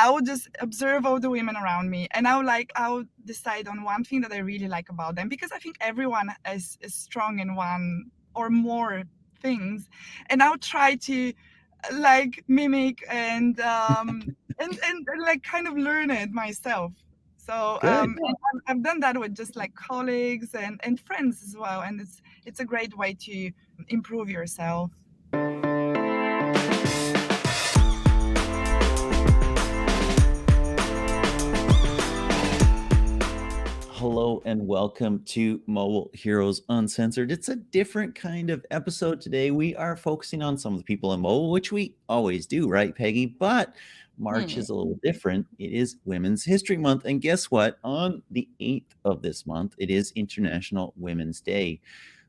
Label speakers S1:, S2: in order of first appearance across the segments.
S1: I would just observe all the women around me, and I'll decide on one thing that I really like about them, because I think everyone is strong in one or more things, and I'll try to like mimic and like kind of learn it myself. So
S2: Good.
S1: I've done that with just like colleagues and friends as well, and it's a great way to improve yourself.
S2: Hello and welcome to Mobile Heroes Uncensored. It's a different kind of episode today. We are focusing on some of the people in mobile, which we always do, right, Peggy? But March is a little different. It is Women's History Month. And guess what? On the 8th of this month, it is International Women's Day.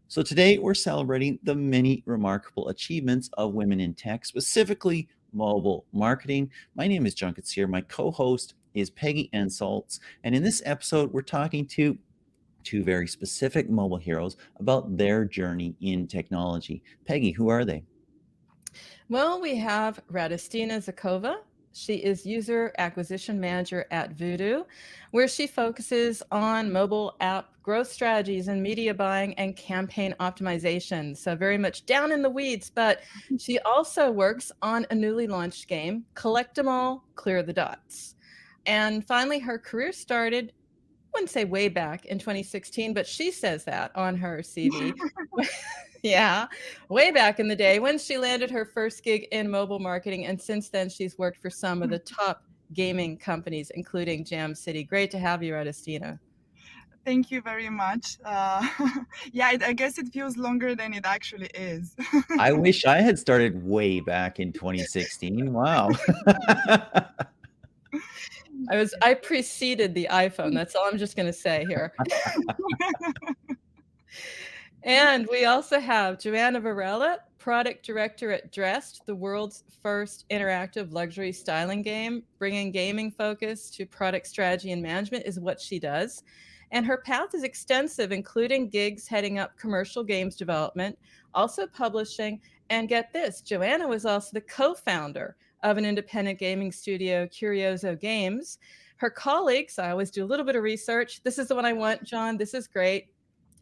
S2: So today we're celebrating the many remarkable achievements of women in tech, specifically mobile marketing. My name is Junket Sear. My co-host is Peggy Ann Saltz. And in this episode, we're talking to two very specific mobile heroes about their journey in technology. Peggy, who are they?
S3: Well, we have Radostina Zhekova. She is user acquisition manager at Voodoo, where she focuses on mobile app growth strategies and media buying and campaign optimization. So very much down in the weeds, but she also works on a newly launched game, Collect 'em All, Clear the Dots. And finally, her career started, I wouldn't say way back in 2016, but she says that on her CV. Yeah, way back in the day when she landed her first gig in mobile marketing. And since then, she's worked for some of the top gaming companies, including Jam City. Great to have you, Radostina.
S1: Thank you very much. Yeah, I guess it feels longer than it actually is.
S2: I wish I had started way back in 2016. Wow.
S3: I preceded the iPhone. That's all I'm just going to say here. And we also have Johanna Vuorela, product director at Drest, the world's first interactive luxury styling game. Bringing gaming focus to product strategy and management is what she does. And her path is extensive, including gigs heading up commercial games development, also publishing. And get this, Johanna was also the co-founder of an independent gaming studio, Curioso Games. Her colleagues, I always do a little bit of research. This is the one I want, John. This is great.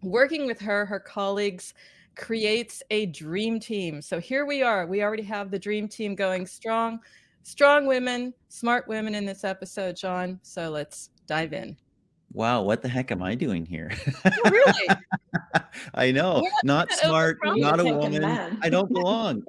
S3: Working with her colleagues creates a dream team. So here we are. We already have the dream team going strong. Strong women, smart women in this episode, John. So let's dive in.
S2: Wow, what the heck am I doing here?
S3: Oh, really?
S2: I know, not smart, not a woman. I don't belong.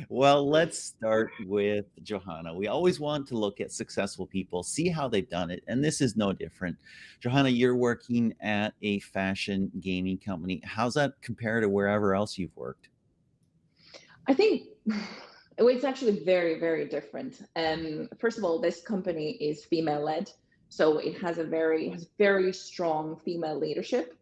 S2: Well, let's start with Johanna. We always want to look at successful people, see how they've done it, and this is no different. Johanna, you're working at a fashion gaming company. How's that compare to wherever else you've worked?
S4: I think it's actually very, very different. First of all, this company is female-led, so it has very strong female leadership.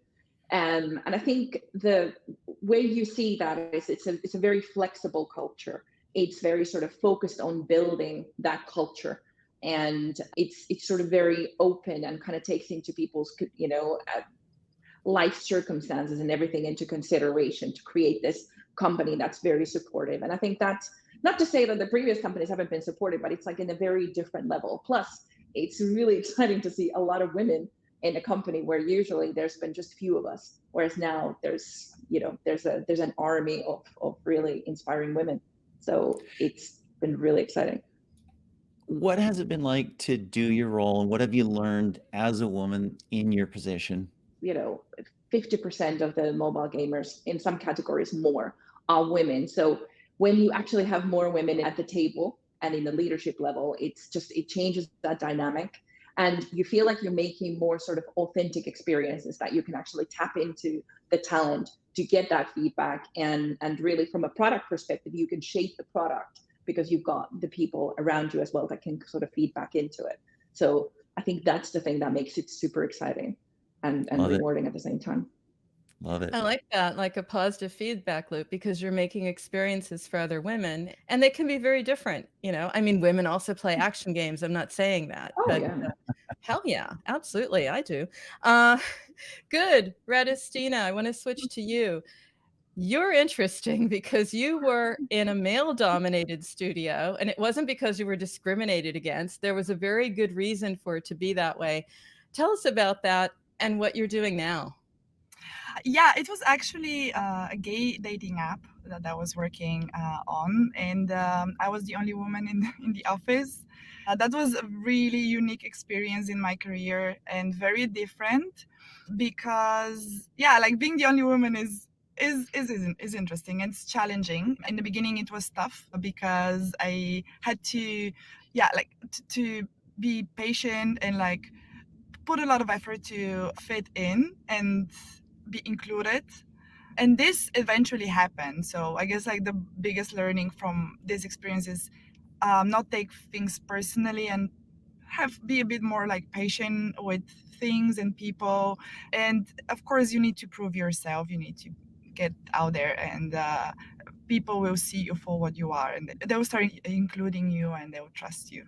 S4: And I think the way you see that is it's a very flexible culture. It's very sort of focused on building that culture, and it's sort of very open and kind of takes into people's life circumstances and everything into consideration to create this company that's very supportive. And I think that's not to say that the previous companies haven't been supported, but it's like in a very different level. Plus, it's really exciting to see a lot of women in a company where usually there's been just a few of us, whereas now there's an army of really inspiring women. So it's been really exciting.
S2: What has it been like to do your role, and what have you learned as a woman in your position?
S4: 50% of the mobile gamers in some categories more are women. So when you actually have more women at the table and in the leadership level, it changes that dynamic. And you feel like you're making more sort of authentic experiences that you can actually tap into the talent to get that feedback. And really from a product perspective, you can shape the product because you've got the people around you as well that can sort of feed back into it. So I think that's the thing that makes it super exciting and rewarding at the same time.
S2: Love it.
S3: I like that, like a positive feedback loop, because you're making experiences for other women, and they can be very different. I mean, women also play action games. I'm not saying that, but
S4: Yeah.
S3: Hell yeah, absolutely, I do. Good, Radostina, I want to switch to you. You're interesting because you were in a male-dominated studio, and it wasn't because you were discriminated against. There was a very good reason for it to be that way. Tell us about that and what you're doing now.
S1: Yeah, it was actually a gay dating app that I was working on, and I was the only woman in the office. That was a really unique experience in my career and very different because, yeah, like being the only woman is interesting and it's challenging. In the beginning, it was tough because I had to, yeah, like to be patient and like put a lot of effort to fit in and be included. And this eventually happened. So I guess like the biggest learning from this experience is not take things personally and be a bit more like patient with things and people. And of course, you need to prove yourself. You need to get out there, and people will see you for what you are, and they will start including you, and they will trust you.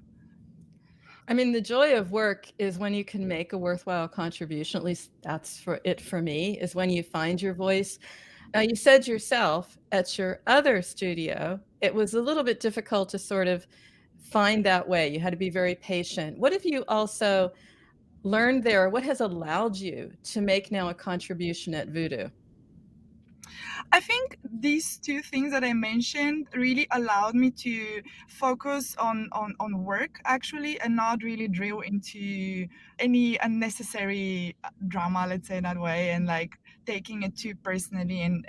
S3: I mean, the joy of work is when you can make a worthwhile contribution. At least that's for me, is when you find your voice. Now, you said yourself at your other studio, it was a little bit difficult to sort of find that way. You had to be very patient. What have you also learned there? What has allowed you to make now a contribution at Voodoo?
S1: I think these two things that I mentioned really allowed me to focus on work actually, and not really drill into any unnecessary drama, let's say that way, and like taking it too personally and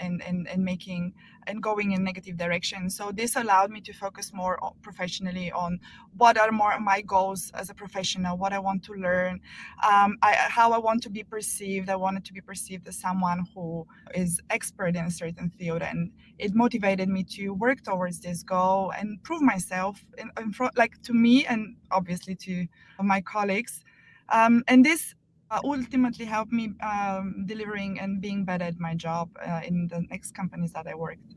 S1: making and going in negative direction. So this allowed me to focus more professionally on what are more my goals as a professional, what I want to learn, how I want to be perceived. I wanted to be perceived as someone who is expert in a certain field, and it motivated me to work towards this goal and prove myself in front, like to me and obviously to my colleagues. And this ultimately helped me delivering and being better at my job in the next companies that I worked.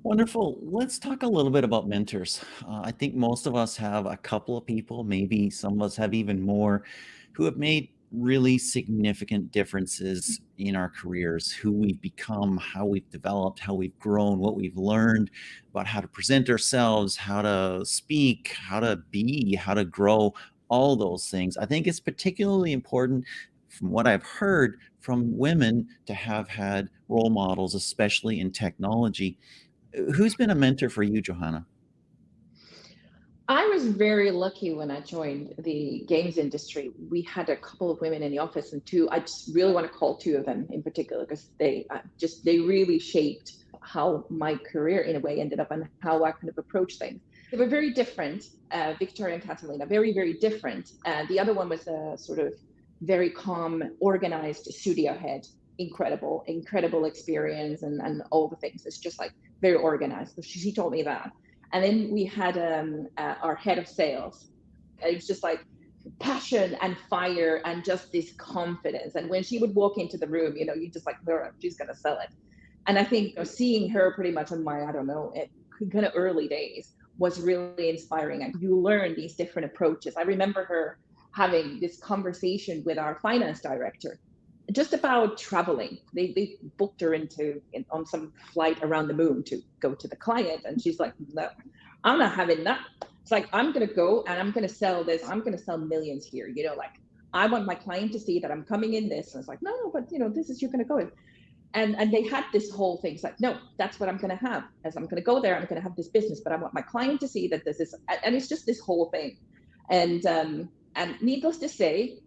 S2: Wonderful. Let's talk a little bit about mentors. I think most of us have a couple of people, maybe some of us have even more, who have made really significant differences in our careers, who we've become, how we've developed, how we've grown, what we've learned about how to present ourselves, how to speak, how to be, how to grow, all those things. I think it's particularly important, from what I've heard, from women to have had role models, especially in technology. Who's been a mentor for you, Johanna?
S4: I was very lucky when I joined the games industry. We had a couple of women in the office, and two, I just really want to call two of them in particular because they really shaped how my career in a way ended up and how I kind of approach things. They were very different, Victoria and Catalina, very, very different. The other one was a sort of very calm, organized studio head. Incredible experience and all the things. It's just like very organized. So she told me that. And then we had our head of sales. It was just like passion and fire and just this confidence. And when she would walk into the room, you just like, she's going to sell it. And I think seeing her pretty much in my, I don't know, kind of early days was really inspiring. And you learn these different approaches. I remember her having this conversation with our finance director just about traveling. They booked her on some flight around the moon to go to the client, and she's like, no, I'm not having that. It's like, I'm gonna go and I'm gonna sell this. I'm gonna sell millions here. Like I want my client to see that I'm coming in this. And it's like, no, but this is, you're gonna go in. And they had this whole thing. It's like, no, that's what I'm gonna have. As I'm gonna go there, I'm gonna have this business, but I want my client to see that this is, and it's just this whole thing. And needless to say,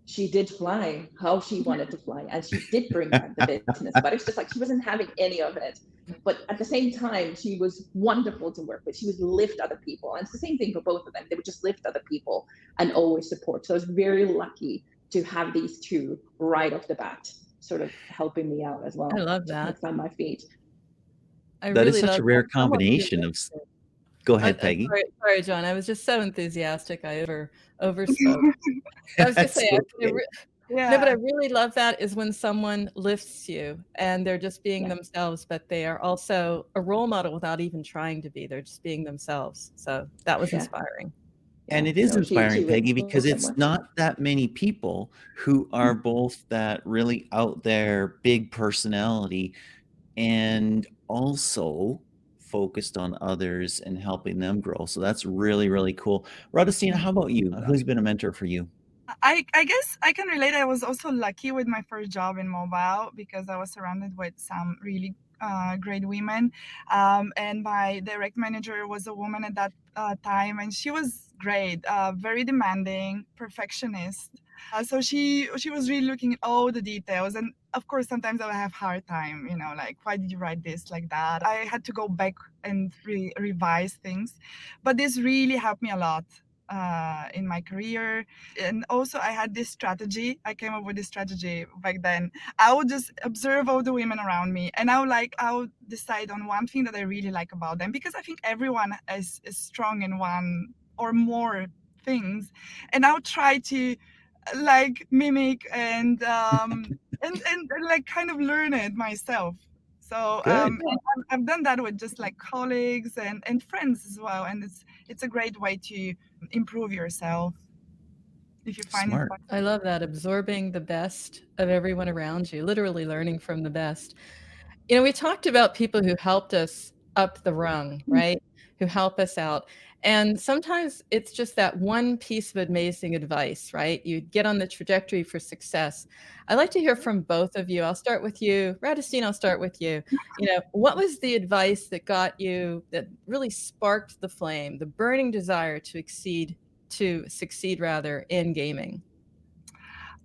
S4: she did fly how she wanted to fly, and she did bring back the business, but it's just like she wasn't having any of it. But at the same time, she was wonderful to work with. She would lift other people, and it's the same thing for both of them. They would just lift other people and always support. So I was very lucky to have these two right off the bat, sort of helping me out as well.
S3: I love that.
S4: On my feet.
S2: That is such a rare combination of. Go ahead, Peggy.
S3: Sorry, John. I was just so enthusiastic. I overspoke. I was just saying.
S1: Yeah.
S3: No, but I really love that is when someone lifts you and they're just being themselves, but they are also a role model without even trying to be. They're just being themselves. So that was inspiring.
S2: And
S4: Yeah,
S2: it is inspiring,
S4: she
S2: Peggy,
S4: will
S2: because
S4: somewhere.
S2: it's not that many people who are both that really out there, big personality, and also focused on others and helping them grow. So that's really, really cool. Radostina, how about you? Who's been a mentor for you?
S1: I guess I can relate. I was also lucky with my first job in mobile because I was surrounded with some really great women. And my direct manager was a woman at that time, and she was great, very demanding, perfectionist. So she was really looking at all the details, and of course sometimes I would have hard time, like why did you write this like that? I had to go back and revise things, but this really helped me a lot in my career. And also I had this strategy. I came up with this strategy back then. I would just observe all the women around me, and I would decide on one thing that I really like about them, because I think everyone is strong in one or more things, and I would try to like mimic and like kind of learn it myself. So
S2: Good.
S1: I've done that with just like colleagues and friends as well, and it's a great way to improve yourself if you find
S2: Smart.
S1: it.
S3: I love that, absorbing the best of everyone around you, literally learning from the best. We talked about people who helped us up the rung, right? Who help us out. And sometimes it's just that one piece of amazing advice, right? You get on the trajectory for success. I'd like to hear from both of you. I'll start with you. Radostina, I'll start with you. What was the advice that that really sparked the flame, the burning desire to succeed rather in gaming?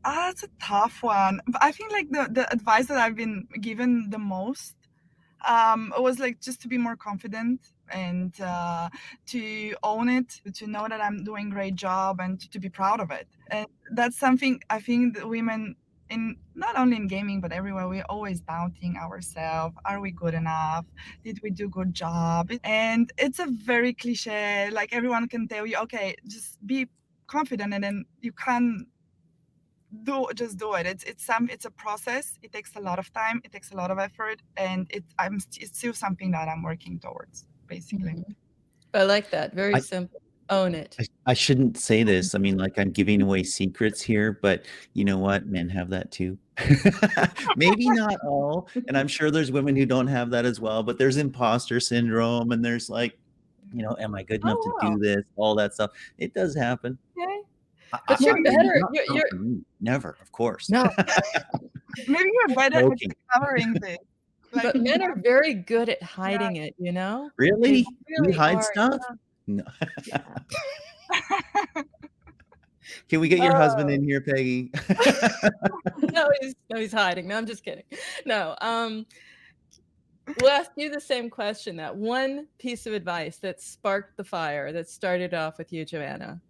S1: It's a tough one. But I think like the advice that I've been given the most was like just to be more confident and to own it, to know that I'm doing a great job and to be proud of it. And that's something I think that women in not only in gaming but everywhere, we're always doubting ourselves. Are we good enough? Did we do good job? And it's a very cliche, like everyone can tell you, okay, just be confident, and then you can do it. It's a process. It takes a lot of time, it takes a lot of effort, and it's still something that I'm working towards, basically.
S3: I like that. Very
S2: I-
S3: simple. Own it.
S2: I shouldn't say this. I mean, like I'm giving away secrets here, but you know what? Men have that too. Maybe not all. And I'm sure there's women who don't have that as well, but there's imposter syndrome and there's like, am I good enough to
S3: Wow.
S2: do this? All that stuff. It does happen.
S3: Okay. But you're
S2: Maybe
S3: better.
S2: not for me. Never, of course.
S3: No,
S1: Maybe you're better at
S2: Joking.
S1: covering this.
S3: but men are very good at hiding it,
S2: Really?
S3: They really
S2: You hide
S3: are.
S2: stuff? No.
S3: Yeah.
S2: Can we get your husband in here, Peggy?
S3: No, he's hiding. No, I'm just kidding. No. We'll ask you the same question. That one piece of advice that sparked the fire, that started off with you, Johanna.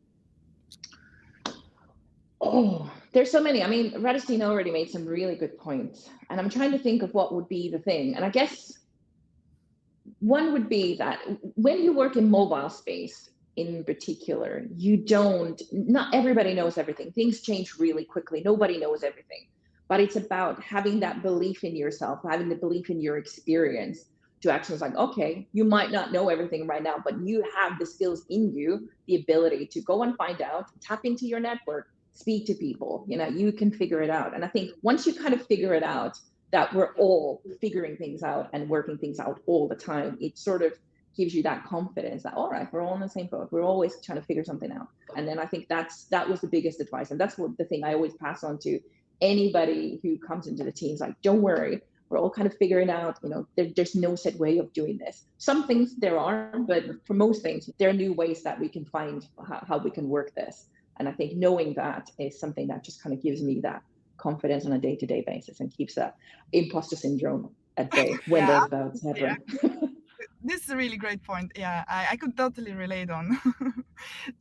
S4: Oh, there's so many. I mean, Radostina already made some really good points, and I'm trying to think of what would be the thing. And I guess one would be that when you work in mobile space in particular, not everybody knows everything. Things change really quickly. Nobody knows everything, but it's about having that belief in yourself, having the belief in your experience to actually like, okay, you might not know everything right now, but you have the skills in you, the ability to go and find out, tap into your network, speak to people, you can figure it out. And I think once you kind of figure it out, that we're all figuring things out and working things out all the time, it sort of gives you that confidence that, all right, we're all in the same boat. We're always trying to figure something out. And then I think that was the biggest advice. And that's what the thing I always pass on to anybody who comes into the team is like, don't worry, we're all kind of figuring out, there's no set way of doing this. Some things there are, but for most things, there are new ways that we can find how we can work this. And I think knowing that is something that just kind of gives me that confidence on a day-to-day basis and keeps that imposter syndrome at bay when those bouts happen.
S1: Yeah. This is a really great point. Yeah, I could totally relate on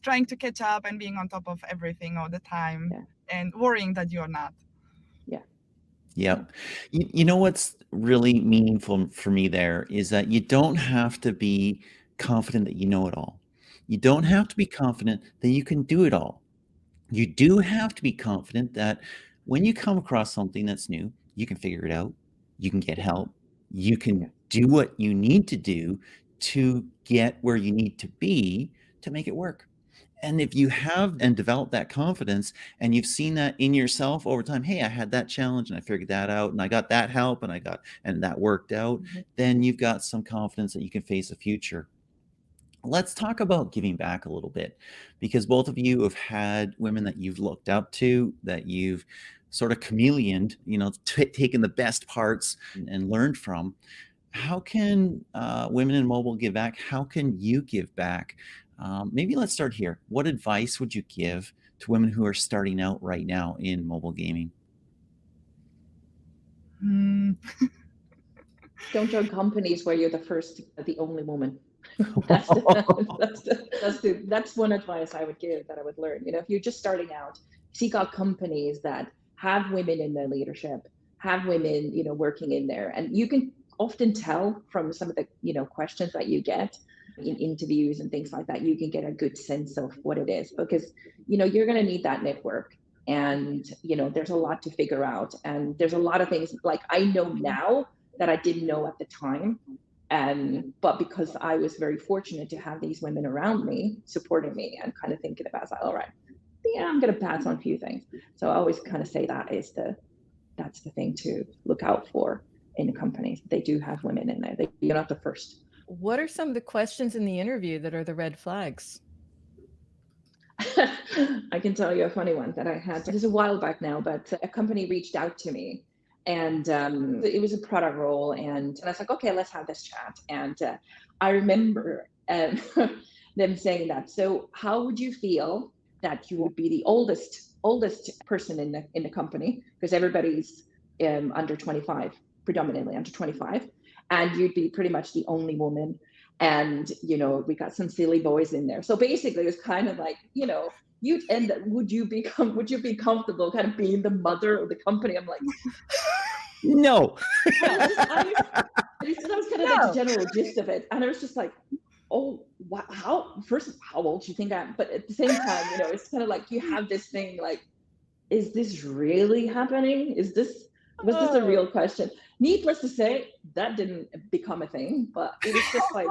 S1: trying to catch up and being on top of everything all the time, and worrying that you're not.
S2: Yeah. You know what's really meaningful for me there is that you don't have to be confident that you know it all. You don't have to be confident that you can do it all. You do have to be confident that when you come across something that's new, you can figure it out. You can get help. You can do what you need to do to get where you need to be to make it work. And if you have and develop that confidence and you've seen that in yourself over time, hey, I had that challenge and I figured that out and I got that help and that worked out, then you've got some confidence that you can face the future. Let's talk about giving back a little bit, because both of you have had women that you've looked up to, that you've sort of chameleoned, taken the best parts and learned from. How can women in mobile give back? How can you give back? Maybe let's start here. What advice would you give to women who are starting out right now in mobile gaming?
S4: Don't join companies where you're the only woman. That's one advice I would give, that I would learn. If you're just starting out, seek out companies that have women in their leadership, have women, working in there, and you can often tell from some of the, questions that you get in interviews and things like that. You can get a good sense of what it is, because you're going to need that network, and there's a lot to figure out, and there's a lot of things like I know now that I didn't know at the time. But because I was very fortunate to have these women around me supporting me and kind of thinking about, like, all right, yeah, I'm going to pass on a few things. So I always kind of say that's the thing to look out for in the companies. They do have women in there. You're not the first.
S3: What are some of the questions in the interview that are the red flags?
S4: I can tell you a funny one that I had. This is a while back now, but a company reached out to me, and it was a product role, and I was like, okay, let's have this chat. And I remember them saying that. So how would you feel that you would be the oldest person in the company, because everybody's under 25, predominantly under 25, and you'd be pretty much the only woman. And we got some silly boys in there. So basically, it was kind of like, you'd end up, would you be comfortable kind of being the mother of the company? I'm like,
S2: no.
S4: That was kind of like the general gist of it, and I was just like, oh, wow, how old do you think I am? But at the same time, it's kind of like you have this thing like, is this really happening? Was this a real question? Needless to say, that didn't become a thing, but it was just like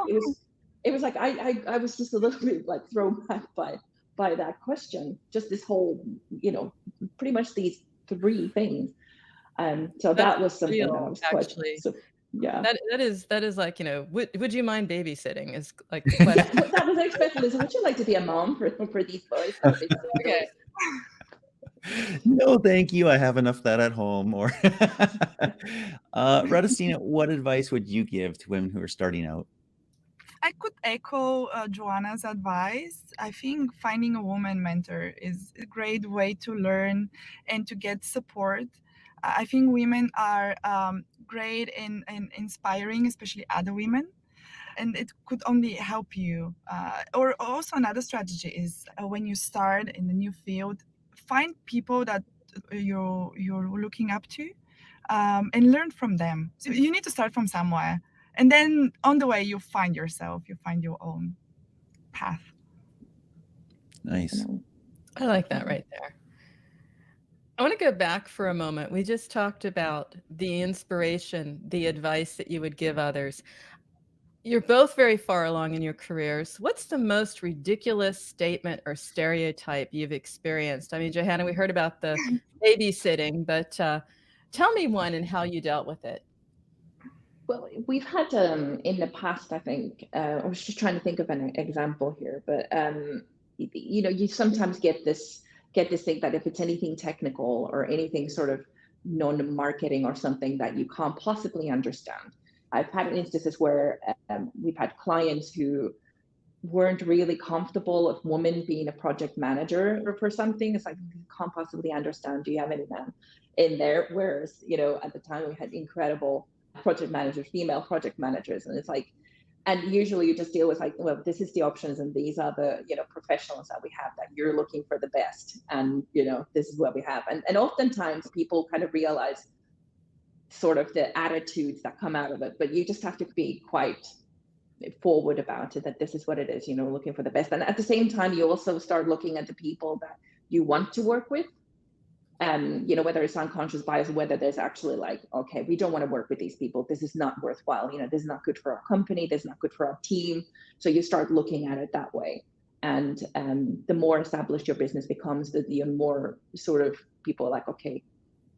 S4: it was like I was just a little bit like thrown back by that question. Just this whole, pretty much these three things. So that was something that I was
S3: actually.
S4: So, yeah.
S3: That is like, would you mind babysitting is like the question.
S4: That was expected. Is, would you like to be a mom for these boys?
S3: Okay.
S2: No, thank you. I have enough of that at home. Or Radostina, what advice would you give to women who are starting out?
S1: I could echo Johanna's advice. I think finding a woman mentor is a great way to learn and to get support. I think women are great in inspiring, especially other women, and it could only help you. Or also another strategy is when you start in a new field, find people that you're looking up to, and learn from them. So you need to start from somewhere. And then on the way, you find yourself, you find your own path.
S2: Nice.
S3: I like that right there. I want to go back for a moment. We just talked about the inspiration, the advice that you would give others. You're both very far along in your careers. What's the most ridiculous statement or stereotype you've experienced? I mean, Johanna, we heard about the babysitting, but tell me one and how you dealt with it.
S4: Well, we've had in the past, I think, I was just trying to think of an example here, but you sometimes get this thing that if it's anything technical or anything sort of non-marketing or something that you can't possibly understand. I've had instances where we've had clients who weren't really comfortable with women being a project manager or for something. It's like, you can't possibly understand. Do you have any men in there? Whereas, at the time we had incredible project managers, female project managers, and it's like, and usually you just deal with like, well, this is the options and these are the professionals that we have, that you're looking for the best, and this is what we have. And oftentimes people kind of realize sort of the attitudes that come out of it, but you just have to be quite forward about it, that this is what it is, looking for the best. And at the same time, you also start looking at the people that you want to work with, whether it's unconscious bias or whether there's actually like, okay, we don't want to work with these people. This is not worthwhile. This is not good for our company. This is not good for our team. So you start looking at it that way. And the more established your business becomes, the more sort of people are like, okay,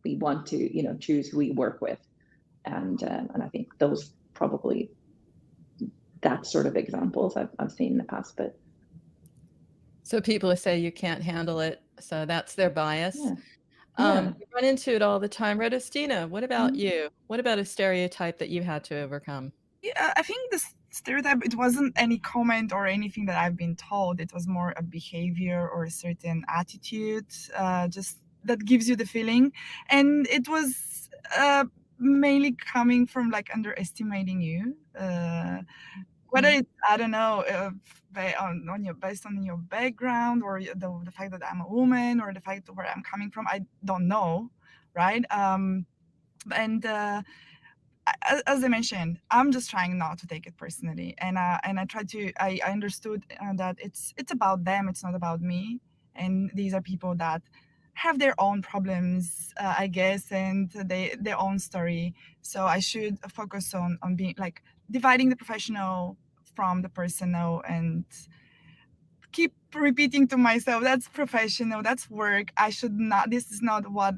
S4: we want to choose who we work with. And I think those probably that sort of examples I've seen in the past. But
S3: so people say you can't handle it, so that's their bias.
S4: Yeah.
S3: You run into it all the time. Radostina, what about
S4: Mhm.
S3: you? What about a stereotype that you had to overcome?
S1: Yeah, I think this stereotype, it wasn't any comment or anything that I've been told. It was more a behavior or a certain attitude, just that gives you the feeling. And it was mainly coming from like underestimating you. Whether it's, I don't know, based on your background or the fact that I'm a woman or the fact of where I'm coming from, I don't know, right? And as I mentioned, I'm just trying not to take it personally, and I try to. I understood that it's about them, it's not about me, and these are people that have their own problems, I guess, and their own story. So I should focus on being like dividing the professional from the personal, and keep repeating to myself, that's professional, that's work. I should not, this is not what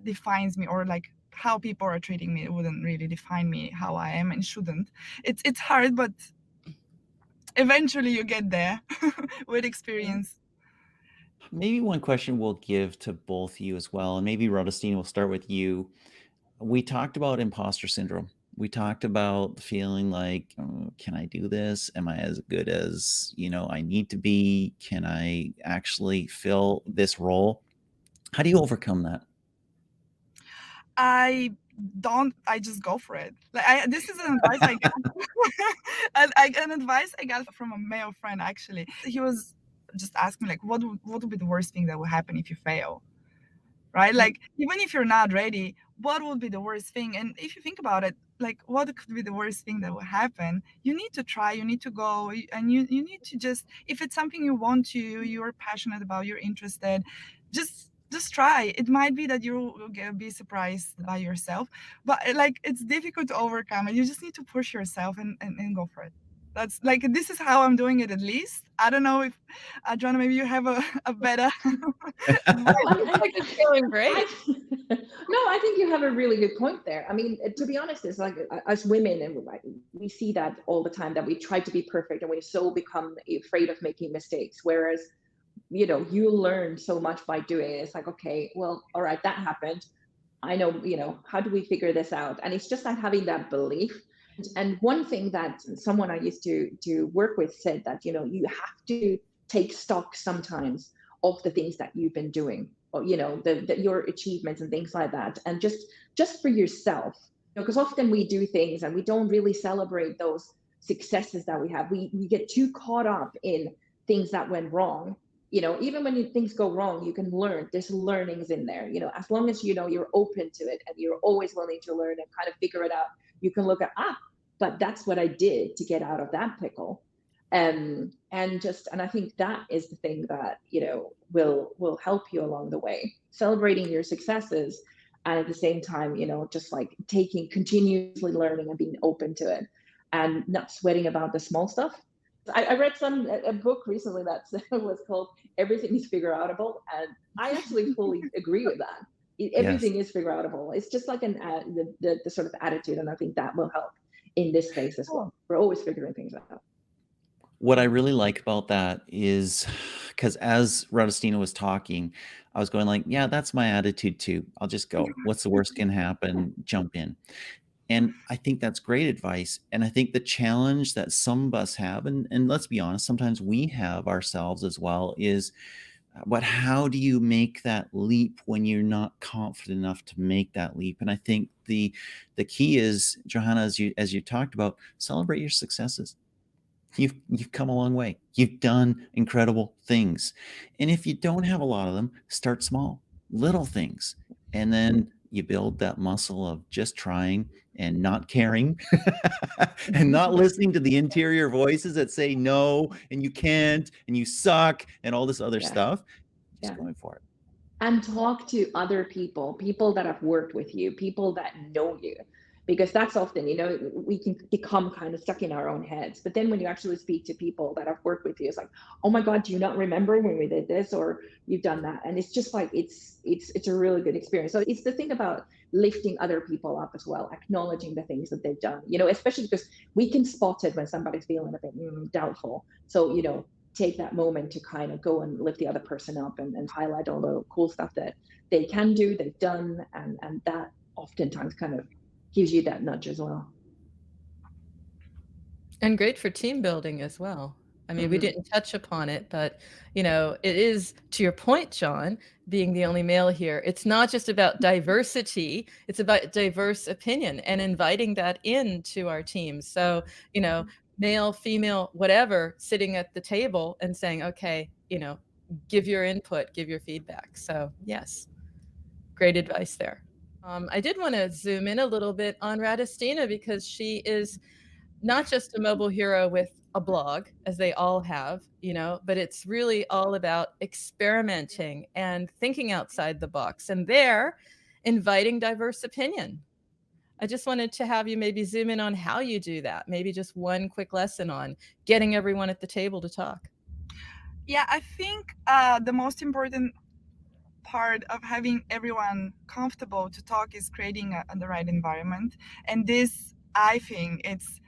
S1: defines me, or like how people are treating me, it wouldn't really define me how I am, and shouldn't. It's hard, but eventually you get there with experience.
S2: Maybe one question we'll give to both you as well, and maybe Radostina, we'll start with you. We talked about imposter syndrome. We talked about feeling like, oh, can I do this? Am I as good as I need to be? Can I actually fill this role? How do you overcome that?
S1: I just go for it. Like this is an advice I got an advice I got from a male friend, actually. He was just asking like, what would be the worst thing that will happen if you fail, right? Like, even if you're not ready, what would be the worst thing? And if you think about it, like, what could be the worst thing that will happen? You need to try, you need to go, and you need to just, if it's something you want to, you're passionate about, you're interested, just try. It might be that you'll be surprised by yourself, but like, it's difficult to overcome, and you just need to push yourself and go for it. That's like, this is how I'm doing it, at least. I don't know if Joanna, maybe you have a better
S3: Like, it's going great.
S4: No, I think you have a really good point there. I mean, to be honest, it's like as women, and we see that all the time, that we try to be perfect and we so become afraid of making mistakes. Whereas, you learn so much by doing it. It's like, okay, well, all right, that happened. I know, how do we figure this out? And it's just like having that belief. And one thing that someone I used to work with said that, you have to take stock sometimes of the things that you've been doing, or, your achievements and things like that. And just for yourself, because often we do things and we don't really celebrate those successes that we have. We get too caught up in things that went wrong. Even when things go wrong, you can learn. There's learnings in there. As long as you're open to it and you're always willing to learn and kind of figure it out, you can look at but that's what I did to get out of that pickle. And I think that is the thing that will help you along the way, celebrating your successes, and at the same time just like continuously learning and being open to it, and not sweating about the small stuff. I read a book recently that was called Everything is Figure Outable, and I actually fully agree with that. Everything is figure outable. It's just like the sort of attitude, and I think that will help in this space as well. We're always figuring things out.
S2: What I really like about that is, because as Radostina was talking, I was going like, yeah, that's my attitude too. I'll just go. What's the worst can happen? Jump in. And I think that's great advice. And I think the challenge that some of us have, and let's be honest, sometimes we have ourselves as well, is but how do you make that leap when you're not confident enough to make that leap? And I think the key is, Johanna, as you talked about, celebrate your successes. You've come a long way. You've done incredible things. And if you don't have a lot of them, start small, little things. And then you build that muscle of just trying and not caring and not listening to the interior voices that say no, and you can't, and you suck, and all this other stuff. Just going for it.
S4: And talk to other people that have worked with you, people that know you. because that's often, we can become kind of stuck in our own heads. But then when you actually speak to people that have worked with you, it's like, oh my God, do you not remember when we did this, or you've done that? And it's just like, it's a really good experience. So it's the thing about lifting other people up as well, acknowledging the things that they've done, especially because we can spot it when somebody's feeling a bit doubtful. So, take that moment to kind of go and lift the other person up and highlight all the cool stuff that they can do, they've done, and that oftentimes kind of gives you that nudge as well.
S3: And great for team building as well. I mean, we didn't touch upon it, but it is, to your point, John, being the only male here, it's not just about diversity, it's about diverse opinion and inviting that into our teams. So, male, female, whatever, sitting at the table and saying, okay, give your input, give your feedback. So yes, great advice there. I did want to zoom in a little bit on Radostina, because she is not just a mobile hero with a blog, as they all have, but it's really all about experimenting and thinking outside the box, and there inviting diverse opinion. I just wanted to have you maybe zoom in on how you do that. Maybe just one quick lesson on getting everyone at the table to talk.
S1: Yeah, I think the most important part of having everyone comfortable to talk is creating the right environment. And this, I think, it's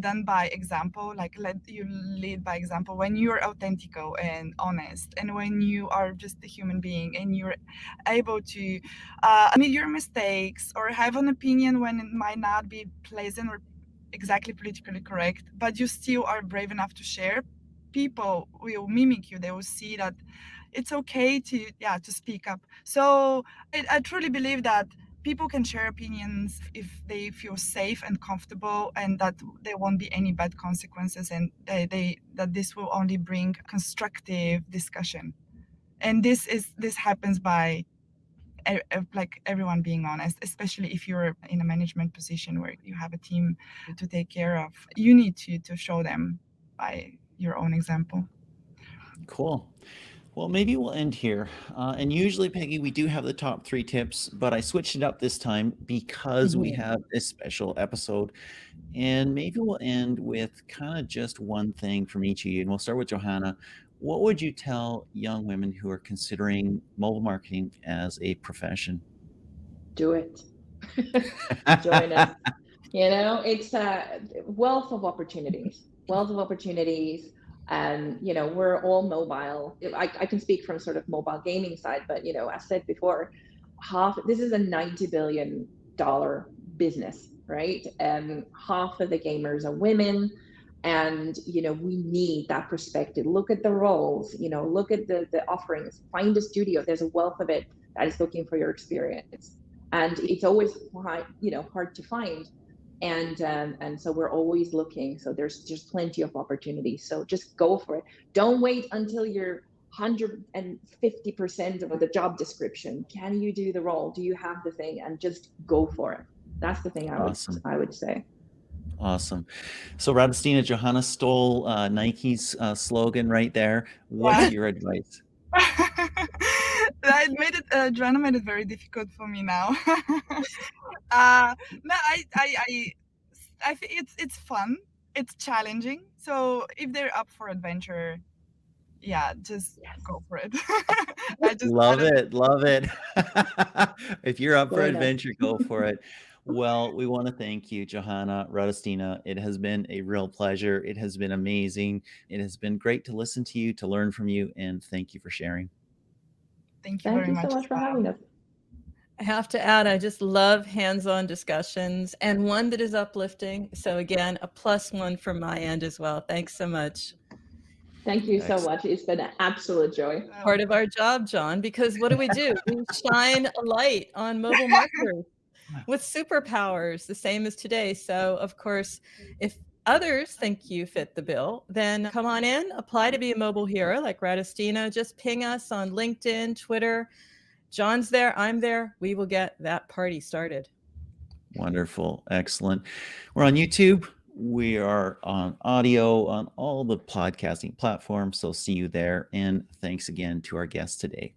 S1: done by example. Like, let you lead by example when you're authentico and honest, and when you are just a human being and you're able to admit your mistakes or have an opinion when it might not be pleasant or exactly politically correct, but you still are brave enough to share. People will mimic you. They will see that it's okay to speak up. So I truly believe that people can share opinions if they feel safe and comfortable, and that there won't be any bad consequences, and that this will only bring constructive discussion. And this happens by like everyone being honest, especially if you're in a management position where you have a team to take care of. You need to show them by your own example.
S2: Cool. Well, maybe we'll end here. And usually, Peggy, we do have the top 3 tips, but I switched it up this time because we have a special episode. And maybe we'll end with kind of just one thing from each of you. And we'll start with Johanna. What would you tell young women who are considering mobile marketing as a profession?
S4: Do it. Join us. It's a wealth of opportunities. And we're all mobile. I can speak from sort of mobile gaming side, but as said before, this is a $90 billion business, right? Half of the gamers are women, and we need that perspective. Look at the roles, look at the offerings. Find a studio. There's a wealth of it that is looking for your experience, and it's always hard to find. And so we're always looking. So there's just plenty of opportunities. So just go for it. Don't wait until you're 150% of the job description. Can you do the role? Do you have the thing? And just go for it. That's the thing I would say.
S2: Awesome. So Radostina, Johanna stole Nike's slogan right there. What's your advice?
S1: Joanna made it very difficult for me now. No, I think it's fun. It's challenging. So if they're up for adventure, just go for it.
S2: Love it. If you're up for adventure, go for it. Well, we want to thank you, Johanna, Radostina. It has been a real pleasure. It has been amazing. It has been great to listen to you, to learn from you, and thank you for sharing.
S1: Thank you very much
S4: so much for having us.
S3: I have to add, I just love hands-on discussions, and one that is uplifting. So again, a +1 from my end as well. Thanks so much.
S4: Thank you so much. It's been an absolute joy.
S3: Part of our job, John, because what do? We shine a light on mobile marketers with superpowers, the same as today. So of course, if others think you fit the bill, then come on in, apply to be a mobile hero like Radostina. Just ping us on LinkedIn, Twitter. John's there, I'm there. We will get that party started.
S2: Wonderful. Excellent. We're on YouTube. We are on audio on all the podcasting platforms. So see you there. And thanks again to our guests today.